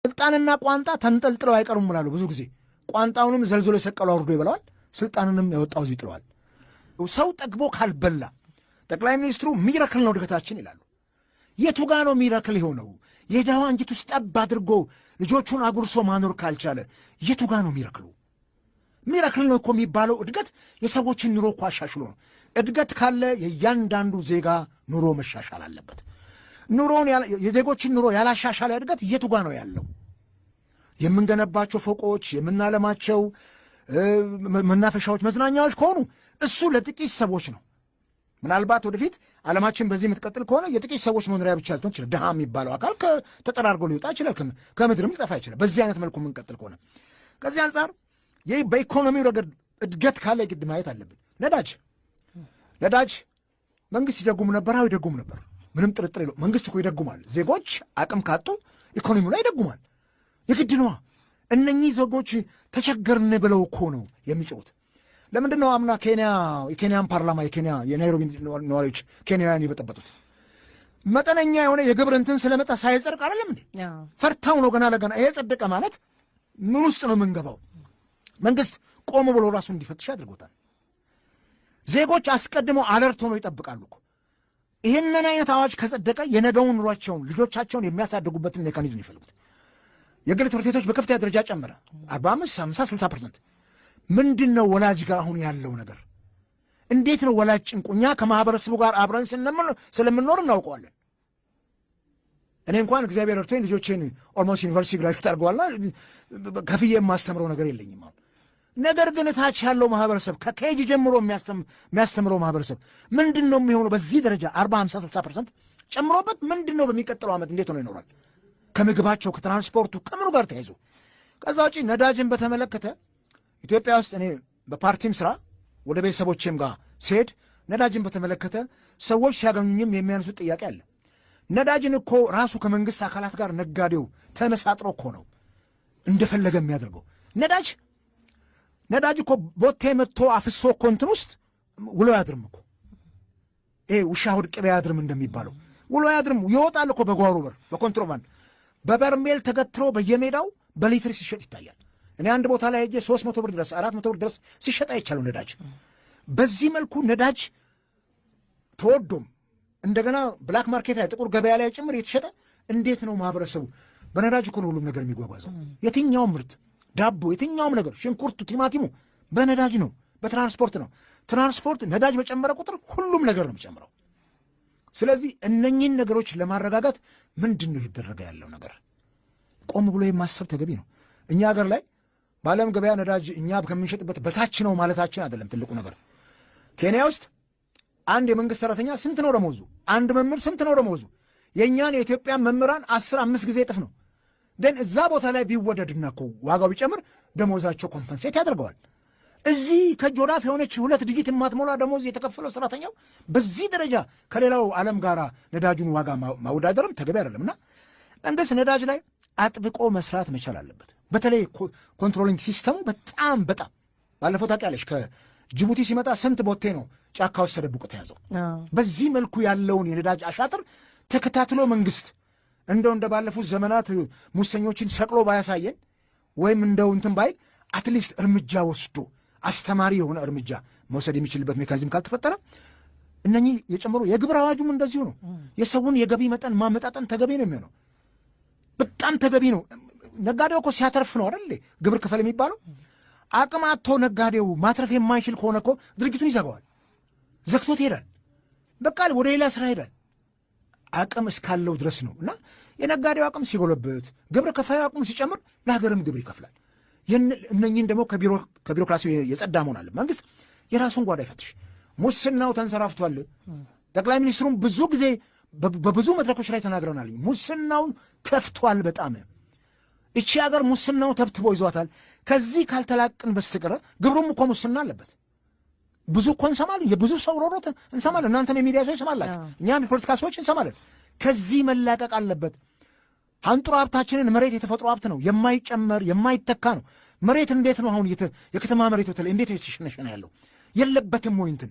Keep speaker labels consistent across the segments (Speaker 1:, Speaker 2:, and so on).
Speaker 1: ስልጣንና ቋንጣ ተንጠልጥለው አይቀሩም ይላሉ ብዙ ጊዜ። ቋንጣውንም ዘልዝሎ የሰቀለው አውርዶ ይበላዋል፣ ስልጣንንም ያወጣው እዚህ ይጥለዋል። ሰው ጠግቦ ካልበላ ጠቅላይ ሚኒስትሩ ሚራክል ነው እድገታችን ይላሉ። የቱ ጋ ነው ሚራክል የሆነው? የድሃዋ አንጀት ውስጥ ጠብ አድርጎ ልጆቹን አጉርሶ ማኖር ካልቻለ የቱ ጋ ነው ሚራክሉ? ሚራክል ነው እኮ የሚባለው እድገት የሰዎችን ኑሮ እኮ አሻሽሎ ነው። እድገት ካለ የእያንዳንዱ ዜጋ ኑሮ መሻሻል አለበት። ኑሮን የዜጎችን ኑሮ ያላሻሻለ እድገት የቱ ጋ ነው ያለው? የምንገነባቸው ፎቆች፣ የምናለማቸው መናፈሻዎች፣ መዝናኛዎች ከሆኑ እሱ ለጥቂት ሰዎች ነው። ምናልባት ወደፊት ዓለማችን በዚህ የምትቀጥል ከሆነ የጥቂት ሰዎች መኖሪያ ብቻ ልትሆን ይችላል። ድሃ የሚባለው አካል ተጠራርጎ ሊወጣ ይችላል፣ ከምድርም ሊጠፋ ይችላል። በዚህ አይነት መልኩ የምንቀጥል ከሆነ ከዚህ አንጻር ይህ በኢኮኖሚው ረገድ እድገት ካለ ግድ ማየት አለብን። ነዳጅ መንግስት ይደጉም ነበር፣ አዎ ይደጉም ነበር፣ ምንም ጥርጥር የለው። መንግስት እኮ ይደጉማል። ዜጎች አቅም ካጡ ኢኮኖሚው ላይ ይደጉማል፣ የግድ ነዋ። እነኚህ ዜጎች ተቸገርን ብለው እኮ ነው የሚጮሁት። ለምንድን ነው አምና የኬንያን ፓርላማ የናይሮቢ ነዋሪዎች ኬንያውያን የበጠበጡት? መጠነኛ የሆነ የግብር እንትን ስለመጣ ሳይጸድቅ አይደለም እንዴ? ፈርታው ነው ገና ለገና። ይሄ ጸደቀ ማለት ምን ውስጥ ነው የምንገባው? መንግስት ቆም ብሎ ራሱ እንዲፈትሽ አድርጎታል። ዜጎች አስቀድመው አለርት ሆነው ይጠብቃሉ እኮ። ይህንን አይነት አዋጅ ከጸደቀ የነገውን ኑሯቸውን ልጆቻቸውን የሚያሳድጉበትን ሜካኒዝም ይፈልጉት። የግል ትምህርት ቤቶች በከፍተኛ ደረጃ ጨመረ፣ 45፣ 50፣ 60%። ምንድን ነው ወላጅ ጋር አሁን ያለው ነገር? እንዴት ነው ወላጅ ጭንቁ? እኛ ከማህበረሰቡ ጋር አብረን ስለምንኖር እናውቀዋለን። እኔ እንኳን እግዚአብሔር እርቶኝ ልጆቼን ኦልሞስት ዩኒቨርሲቲ ግራጁዌት አድርገዋልና ከፍዬ የማስተምረው ነገር የለኝም አሁን። ነገር ግን ታች ያለው ማህበረሰብ ከኬጂ ጀምሮ የሚያስተምረው ማህበረሰብ ምንድን ነው የሚሆነው? በዚህ ደረጃ 40፣ 50፣ 60% ጨምሮበት ምንድን ነው በሚቀጥለው ዓመት እንዴት ሆኖ ይኖራል? ከምግባቸው፣ ከትራንስፖርቱ፣ ከምኑ ጋር ተያይዞ። ከዛ ውጪ ነዳጅን በተመለከተ ኢትዮጵያ ውስጥ እኔ በፓርቲም ስራ ወደ ቤተሰቦቼም ጋር ሲሄድ ነዳጅን በተመለከተ ሰዎች ሲያገኙኝም የሚያነሱት ጥያቄ አለ። ነዳጅን እኮ ራሱ ከመንግስት አካላት ጋር ነጋዴው ተመሳጥሮ እኮ ነው እንደፈለገ የሚያደርገው። ነዳጅ እኮ ቦቴ መጥቶ አፍሶ እኮ እንትን ውስጥ ውሎ ያድርም እኮ። ይሄ ውሻ ሆድ ቅቤ ያድርም እንደሚባለው ውሎ ያድርም። ይወጣል እኮ በጓሮ በር በኮንትሮባንድ በበርሜል ተገትሮ በየሜዳው በሊትር ሲሸጥ ይታያል። እኔ አንድ ቦታ ላይ ሄጄ 300 ብር ድረስ 400 ብር ድረስ ሲሸጥ አይቻለሁ ነዳጅ። በዚህ መልኩ ነዳጅ ተወዶም እንደገና ብላክ ማርኬት ላይ ጥቁር ገበያ ላይ ጭምር የተሸጠ እንዴት ነው ማህበረሰቡ? በነዳጅ እኮ ነው ሁሉም ነገር የሚጓጓዘው። የትኛውም ምርት ዳቦ፣ የትኛውም ነገር ሽንኩርቱ፣ ቲማቲሙ በነዳጅ ነው፣ በትራንስፖርት ነው። ትራንስፖርት ነዳጅ በጨመረ ቁጥር ሁሉም ነገር ነው የሚጨምረው። ስለዚህ እነኚህን ነገሮች ለማረጋጋት ምንድን ነው ይደረገ ያለው ነገር? ቆም ብሎ የማሰብ ተገቢ ነው። እኛ ሀገር ላይ በዓለም ገበያ ነዳጅ እኛ ከምንሸጥበት በታች ነው ማለታችን አይደለም ትልቁ ነገር። ኬንያ ውስጥ አንድ የመንግስት ሰራተኛ ስንት ነው ደመወዙ? አንድ መምህር ስንት ነው ደመወዙ? የእኛን የኢትዮጵያን መምህራን 15 ጊዜ እጥፍ ነው። ደን እዛ ቦታ ላይ ቢወደድና እኮ ዋጋው ቢጨምር ደመወዛቸው ኮምፐንሴት ያደርገዋል። እዚህ ከጆራፍ የሆነች 2 ዲጂት የማትሞላ ደመወዝ የተከፈለው ሰራተኛው በዚህ ደረጃ ከሌላው ዓለም ጋር ነዳጁን ዋጋ ማወዳደርም ተገቢ አይደለም። እና መንግስት ነዳጅ ላይ አጥብቆ መስራት መቻል አለበት። በተለይ ኮንትሮሊንግ ሲስተሙ በጣም ባለፈው ታውቂያለሽ ከጅቡቲ ሲመጣ ስንት ቦቴ ነው ጫካ ውስጥ ተደብቆ ተያዘው። በዚህ መልኩ ያለውን የነዳጅ አሻጥር ተከታትሎ መንግስት እንደ ባለፉት ዘመናት ሙሰኞችን ሰቅሎ ባያሳየን ወይም እንደው እንትን ባይል አትሊስት እርምጃ ወስዶ አስተማሪ የሆነ እርምጃ መውሰድ የሚችልበት ሜካኒዝም ካልተፈጠረ እነኚህ የጨምሮ የግብር አዋጁም እንደዚሁ ነው። የሰውን የገቢ መጠን ማመጣጠን ተገቢ ነው የሚሆነው፣ በጣም ተገቢ ነው። ነጋዴው እኮ ሲያተርፍ ነው አይደል ግብር ክፈል የሚባለው። አቅም አጥቶ ነጋዴው ማትረፍ የማይችል ከሆነ እኮ ድርጅቱን ይዘጋዋል፣ ዘግቶት ይሄዳል፣ በቃ ወደ ሌላ ስራ ይሄዳል። አቅም እስካለው ድረስ ነው። እና የነጋዴው አቅም ሲጎለበት፣ ግብር ከፋዩ አቅሙ ሲጨምር ለሀገርም ግብር ይከፍላል። እነኚህን ደግሞ ከቢሮክራሲው የጸዳ መሆን አለ። መንግስት የራሱን ጓዳ ይፈትሽ። ሙስናው ተንሰራፍቷል። ጠቅላይ ሚኒስትሩም ብዙ ጊዜ በብዙ መድረኮች ላይ ተናግረናል። ሙስናው ከፍቷል በጣም። እቺ ሀገር ሙስናው ተብትቦ ይዟታል። ከዚህ ካልተላቅን በስተቀር ግብሩም እኮ ሙስና አለበት። ብዙ እኮ እንሰማለን። የብዙ ሰው ሮሮት እንሰማለን። እናንተም የሚዲያ ሰዎች እንሰማላችሁ፣ እኛም የፖለቲካ ሰዎች እንሰማለን። ከዚህ መላቀቅ አለበት። አንጡራ ሀብታችንን መሬት የተፈጥሮ ሀብት ነው፣ የማይጨመር የማይተካ ነው። መሬት እንዴት ነው አሁን የከተማ መሬት በተለይ እንዴት የተሸነሸነ ያለው? የለበትም ወይ እንትን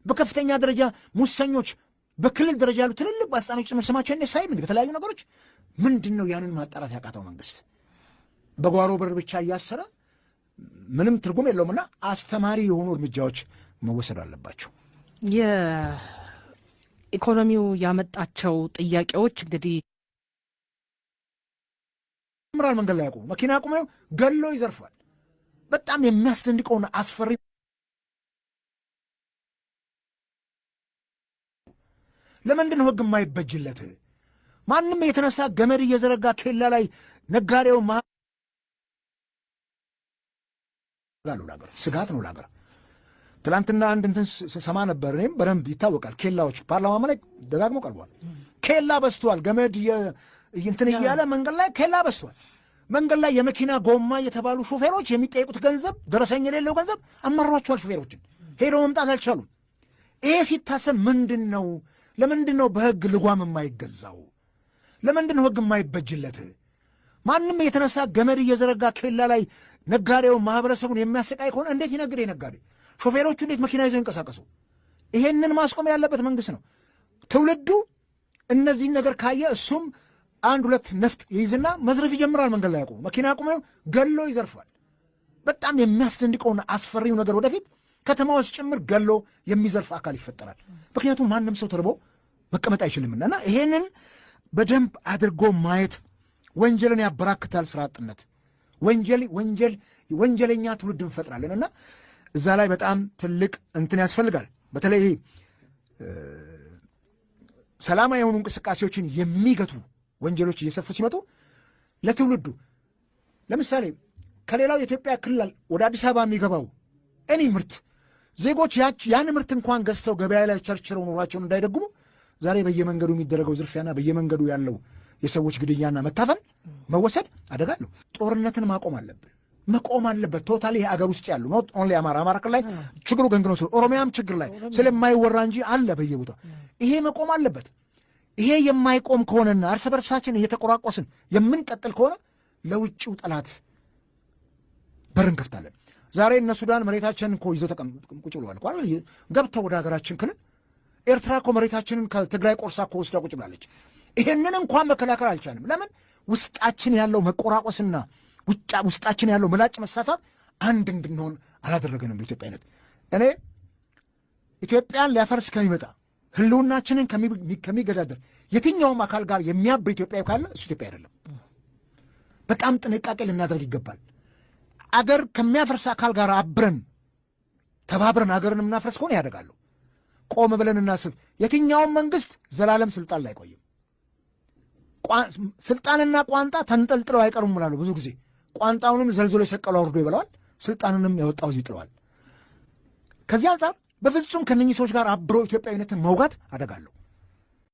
Speaker 1: በከፍተኛ ደረጃ ሙሰኞች በክልል ደረጃ ያሉ ትልልቅ ባለስልጣኖች ጭምር ስማቸው ሳይም በተለያዩ ነገሮች ምንድን ነው ያንን ማጣራት ያቃተው መንግስት? በጓሮ በር ብቻ እያሰረ ምንም ትርጉም የለውምና አስተማሪ የሆኑ እርምጃዎች መወሰድ አለባቸው።
Speaker 2: የኢኮኖሚው ያመጣቸው ጥያቄዎች እንግዲህ
Speaker 1: ምራል መንገድ ላይ ያቆሙ መኪና ያቆመው ገሎ ይዘርፋል። በጣም የሚያስደንቀውና አስፈሪ ለምንድን ነው ህግ የማይበጅለት? ማንም የተነሳ ገመድ እየዘረጋ ኬላ ላይ ነጋዴው ላገር ስጋት ነው ላገር። ትላንትና አንድ እንትን ሰማ ነበር፣ እኔም በደንብ ይታወቃል። ኬላዎች ፓርላማ ላይ ደጋግሞ ቀርቧል። ኬላ በስቷል፣ ገመድ እንትን እያለ መንገድ ላይ ኬላ በስቷል። መንገድ ላይ የመኪና ጎማ የተባሉ ሾፌሮች የሚጠይቁት ገንዘብ ደረሰኝ የሌለው ገንዘብ አመሯቸዋል። ሾፌሮችን ሄደው መምጣት አልቻሉም። ይሄ ሲታሰብ ምንድን ነው? ለምንድን ነው በህግ ልጓም የማይገዛው? ለምንድን ነው ህግ የማይበጅለት? ማንም የተነሳ ገመድ እየዘረጋ ኬላ ላይ ነጋዴው ማህበረሰቡን የሚያሰቃይ ከሆነ እንዴት ይነግድ? ነጋዴ ሾፌሮቹ እንዴት መኪና ይዘው ይንቀሳቀሱ? ይሄንን ማስቆም ያለበት መንግስት ነው። ትውልዱ እነዚህን ነገር ካየ እሱም አንድ ሁለት ነፍጥ ይይዝና መዝረፍ ይጀምራል። መንገድ ላይ ያቆሙ መኪና ያቆመው ገሎ ይዘርፋል። በጣም የሚያስደንቀውና አስፈሪው ነገር ወደፊት ከተማ ውስጥ ጭምር ገሎ የሚዘርፍ አካል ይፈጠራል። ምክንያቱም ማንም ሰው ተርቦ መቀመጥ አይችልምና እና ይሄንን በደንብ አድርጎ ማየት ወንጀልን ያበራክታል። ስራ አጥነት ወንጀለኛ ትውልድ እንፈጥራለን እና እዛ ላይ በጣም ትልቅ እንትን ያስፈልጋል። በተለይ ሰላማዊ የሆኑ እንቅስቃሴዎችን የሚገቱ ወንጀሎች እየሰፉ ሲመጡ ለትውልዱ ለምሳሌ ከሌላው የኢትዮጵያ ክልል ወደ አዲስ አበባ የሚገባው እኔ ምርት ዜጎች ያን ምርት እንኳን ገዝተው ገበያ ላይ ቸርችረው ኑሯቸውን እንዳይደጉሙ ዛሬ በየመንገዱ የሚደረገው ዝርፊያና በየመንገዱ ያለው የሰዎች ግድያና መታፈን መወሰድ አደጋለሁ። ጦርነትን ማቆም አለብን፣ መቆም አለበት። ቶታሊ ይሄ አገር ውስጥ ያሉ ኖት ኦንሊ አማራ ክልል ላይ ችግሩ ገንግኖ ኦሮሚያም ችግር ላይ ስለማይወራ እንጂ አለ በየቦታው። ይሄ መቆም አለበት። ይሄ የማይቆም ከሆነና እርስ በርሳችን እየተቆራቆስን የምንቀጥል ከሆነ ለውጭው ጠላት በር እንከፍታለን። ዛሬ እነ ሱዳን መሬታችንን እኮ ይዘው ቁጭ ብለዋል እኮ ገብተው ወደ ሀገራችን ክልል። ኤርትራ እኮ መሬታችንን ከትግራይ ቆርሳ እኮ ወስዳ ቁጭ ብላለች። ይሄንን እንኳን መከላከል አልቻልንም። ለምን? ውስጣችን ያለው መቆራቆስና ውስጣችን ያለው ምላጭ መሳሳብ አንድ እንድንሆን አላደረገንም። በኢትዮጵያዊነት እኔ ኢትዮጵያን ሊያፈርስ ከሚመጣ ህልውናችንን ከሚገዳደር የትኛውም አካል ጋር የሚያብር ኢትዮጵያዊ ካለ እሱ ኢትዮጵያ አይደለም። በጣም ጥንቃቄ ልናደርግ ይገባል። አገር ከሚያፈርስ አካል ጋር አብረን ተባብረን አገርን የምናፈርስ ከሆነ ያደጋሉ። ቆም ብለን እናስብ። የትኛውም መንግስት ዘላለም ስልጣን ላይ አይቆይም። ስልጣንና ቋንጣ ተንጠልጥለው አይቀሩም እላለሁ ብዙ ጊዜ። ቋንጣውንም ዘልዝሎ የሰቀለው አውርዶ ይበለዋል፣ ስልጣንንም ያወጣው እዚህ ይጥለዋል። ከዚህ አንጻር በፍጹም ከነኚህ ሰዎች ጋር አብሮ ኢትዮጵያዊነትን መውጋት አደጋለሁ።